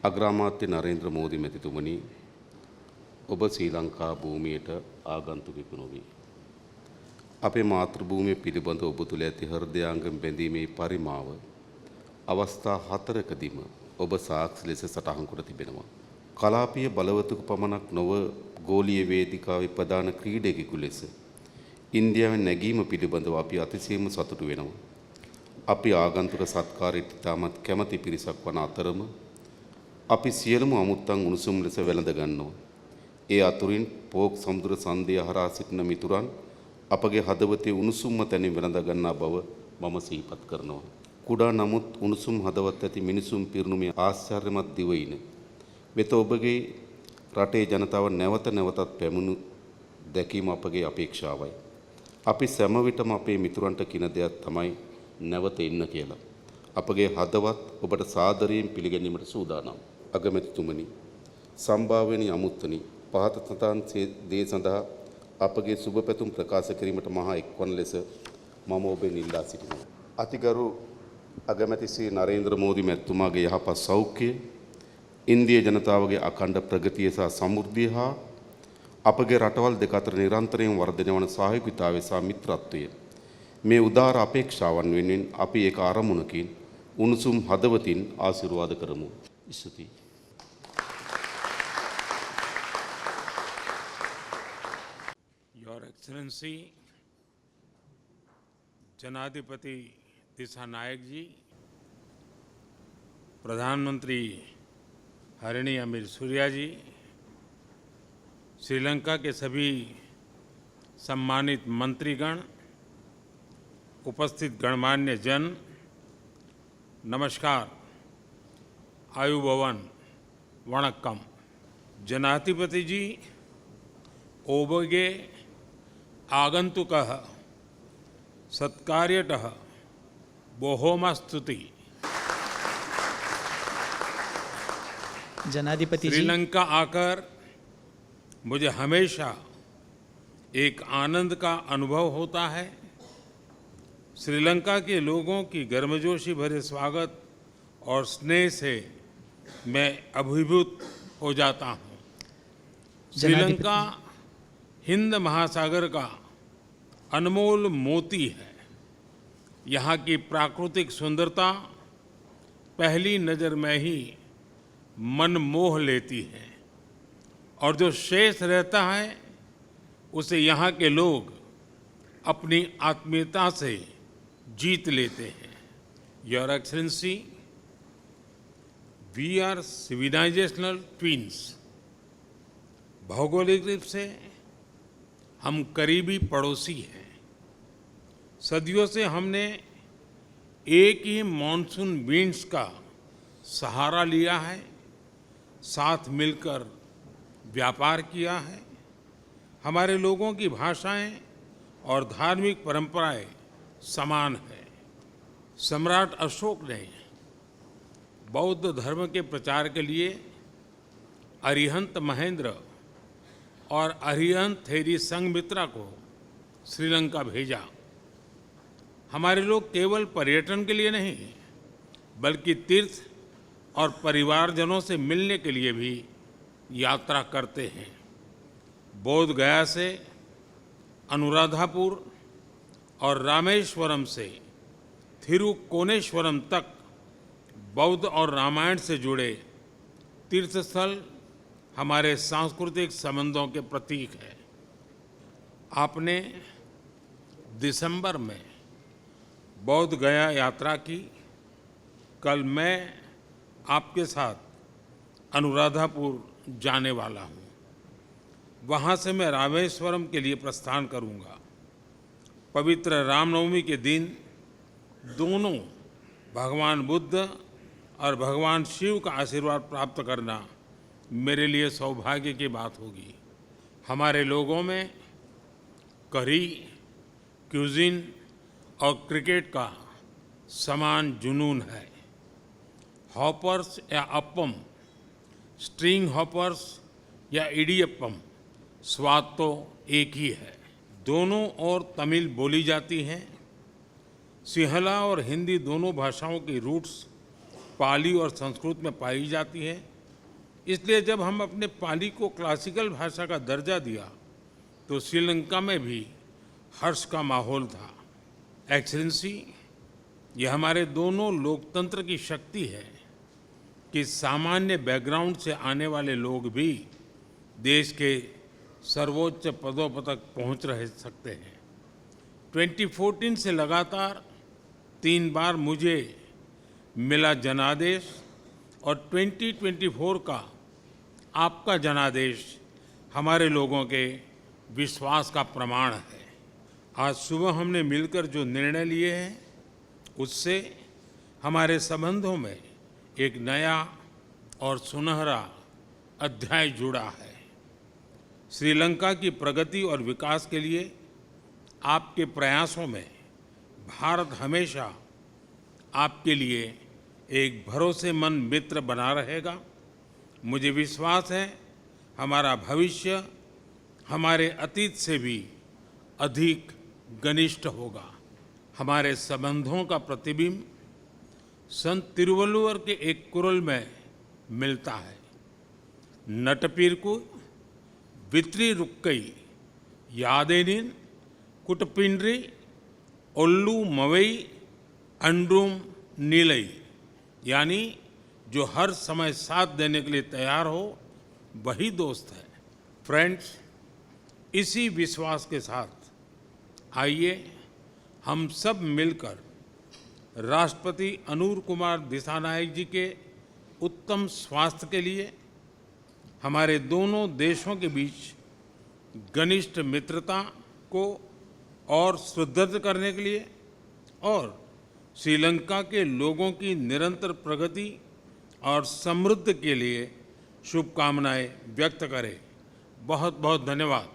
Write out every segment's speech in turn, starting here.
අග්‍රාමාත්‍ය නරේන්ද්‍ර මෝදි මැතිතුමනි, ඔබ ශ්‍රී ලංකා භූමියට ආගන්තුකෙකු නොවේ. අපේ මාතෘ භූමිය පිළිබඳ ඔබ තුළ ඇති හෘදයාංගම බැඳීමේ පරිමාව අවස්ථා 4කදීම ඔබ සාක්ෂි ලෙස සටහන් කොට තිබෙනවා. කලාපීය බලවතුක පමණක් නොව ගෝලීය වේදිකාවේ ප්‍රධාන ක්‍රීඩකයෙකු ලෙස ඉන්දියාවේ නැගීම පිළිබඳව අපි අතිශයින්ම සතුටු වෙනවා. අපි ආගන්තුක සත්කාරයට ඉතාමත් කැමැති පිරිසක් වන අතරම අපි සියලුම අමුත්තන් උණුසුම් ලෙස වැළඳ ගන්නවා. ඒ අතුරින් පෝක් සමුද්‍ර සන්ධිය හරහා සිටින මිතුරන් අපගේ හදවතේ උණුසුම්ම තැනින් වැළඳ ගන්නා බව මම සිහිපත් කරනවා. කුඩා නමුත් උණුසුම් හදවත් ඇති මිනිසුන් පිරුණු මේ ආශ්චර්යමත් දිවයින වෙත ඔබගේ රටේ ජනතාව නැවත නැවතත් පැමුණු දැකීම අපගේ අපේක්ෂාවයි. අපි සෑම විටම අපේ මිතුරන්ට කියන දෙයක් තමයි නැවත එන්න කියලා. අපගේ හදවත් ඔබට සාදරයෙන් පිළිගැනීමට සූදානම්. අගමැතිතුමනි, සම්භාව්‍යනි අමුත්තනි, පහත සඳහන් දේ සඳහා අපගේ සුබ පැතුම් ප්‍රකාශ කිරීමට මහා එක්වන ලෙස මම ඔබෙන් ඉල්ලා සිටිනවා. අතිගරු අගමැති ශ්‍රී නරේන්ද්‍ර මෝදි මැතිතුමාගේ යහපත් සෞඛ්‍යය, ඉන්දිය ජනතාවගේ අඛණ්ඩ ප්‍රගතිය සහ සමෘද්ධිය හා අපගේ රටවල් දෙක අතර නිරන්තරයෙන් වර්ධනය වන සහයෝගීතාවය සහ මිත්‍රත්වය මේ උදාර අපේක්ෂාවන් වෙනුවෙන් අපි ඒක ආරමුණකින් උණුසුම් හදවතින් ආශිර්වාද කරමු. ස්තුතියි. Your Excellency, जनाधिपति दिशा नायक जी, प्रधानमंत्री हरिणी अमीर सूर्या जी, श्रीलंका के सभी सम्मानित मंत्रीगण, उपस्थित गणमान्य जन, नमस्कार, आयुभवन, वणक्कम. जनाधिपति जी, ओबगे आगंतुकः सत्कार्यतः बोहोमस्तुति. जनाधिपति जी, श्रीलंका आकर मुझे हमेशा एक आनंद का अनुभव होता है. श्रीलंका के लोगों की गर्मजोशी भरे स्वागत और स्नेह से मैं अभिभूत हो जाता हूँ. श्रीलंका हिंद महासागर का अनमोल मोती है. यहाँ की प्राकृतिक सुंदरता पहली नज़र में ही मन मोह लेती है और जो शेष रहता है उसे यहाँ के लोग अपनी आत्मीयता से जीत लेते हैं. Your excellency, we are civilisational twins. भौगोलिक रूप से हम करीबी पड़ोसी हैं. सदियों से हमने एक ही मॉनसून विंड्स का सहारा लिया है, साथ मिलकर व्यापार किया है. हमारे लोगों की भाषाएं और धार्मिक परंपराएं समान है. सम्राट अशोक ने बौद्ध धर्म के प्रचार के लिए अरिहंत महेंद्र और अरिहंत थेरी संघमित्रा को श्रीलंका भेजा. हमारे लोग केवल पर्यटन के लिए नहीं बल्कि तीर्थ और परिवारजनों से मिलने के लिए भी यात्रा करते हैं. बोध गया से अनुराधापुर और रामेश्वरम से थिरुकोनेश्वरम तक बौद्ध और रामायण से जुड़े तीर्थस्थल हमारे सांस्कृतिक संबंधों के प्रतीक है. आपने दिसंबर में बौद्ध गया यात्रा की. कल मैं आपके साथ अनुराधापुर जाने वाला हूँ. वहाँ से मैं रामेश्वरम के लिए प्रस्थान करूँगा. पवित्र रामनवमी के दिन दोनों भगवान बुद्ध और भगवान शिव का आशीर्वाद प्राप्त करना मेरे लिए सौभाग्य की बात होगी. हमारे लोगों में करी, क्यूजिन और क्रिकेट का समान जुनून है. हॉपर्स या अप्पम, स्ट्रिंग हॉपर्स या इडियप्पम, स्वाद तो एक ही है. दोनों ओर तमिल बोली जाती है. सिंहला और हिंदी दोनों भाषाओं की रूट्स पाली और संस्कृत में पाई जाती है. इसलिए जब हम अपने पाली को क्लासिकल भाषा का दर्जा दिया तो श्रीलंका में भी हर्ष का माहौल था। एक्सेलेंसी, ये हमारे दोनों लोकतंत्र की शक्ति है कि सामान्य बैकग्राउंड से आने वाले लोग भी देश के सर्वोच्च पदों तक पहुंच रह सकते हैं। 2014 से लगातार 3 बार मुझे मिला जनादेश और 2024 का आपका जनादेश हमारे लोगों के विश्वास का प्रमाण है। आज सुबह हमने मिलकर जो निर्णय लिए हैं उससे हमारे संबंधों में एक नया और सुनहरा अध्याय जुड़ा है। श्रीलंका की प्रगति और विकास के लिए आपके प्रयासों में भारत हमेशा आपके लिए एक भरोसेमंद मित्र बना रहेगा। मुझे विश्वास है हमारा भविष्य हमारे अतीत से भी अधिक घनिष्ठ होगा। हमारे संबंधों का प्रतिबिंब संत तिरुवल्लुवर के एक कुरल में मिलता है, नटपीरकु वित्री रुक्कई यादेनिन कुटपिंड्री ओल्लू मवई अंड्रूम नीलई, यानी जो हर समय साथ देने के लिए तैयार हो वही दोस्त है। फ्रेंड्स, इसी विश्वास के साथ आइए हम सब मिलकर राष्ट्रपति अनूर कुमार दिसानायक जी के उत्तम स्वास्थ्य के लिए, हमारे दोनों देशों के बीच घनिष्ठ मित्रता को और सुदृढ़ करने के लिए और श्रीलंका के लोगों की निरंतर प्रगति और समृद्धि के लिए शुभकामनाएं व्यक्त करें। बहुत बहुत धन्यवाद।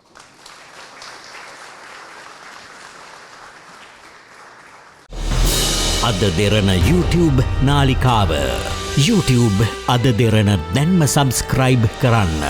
අද දෙරන YouTube නාලිකාව YouTube අද දෙරන දැන්ම සබස්ක්‍රයිබ් කරන්න.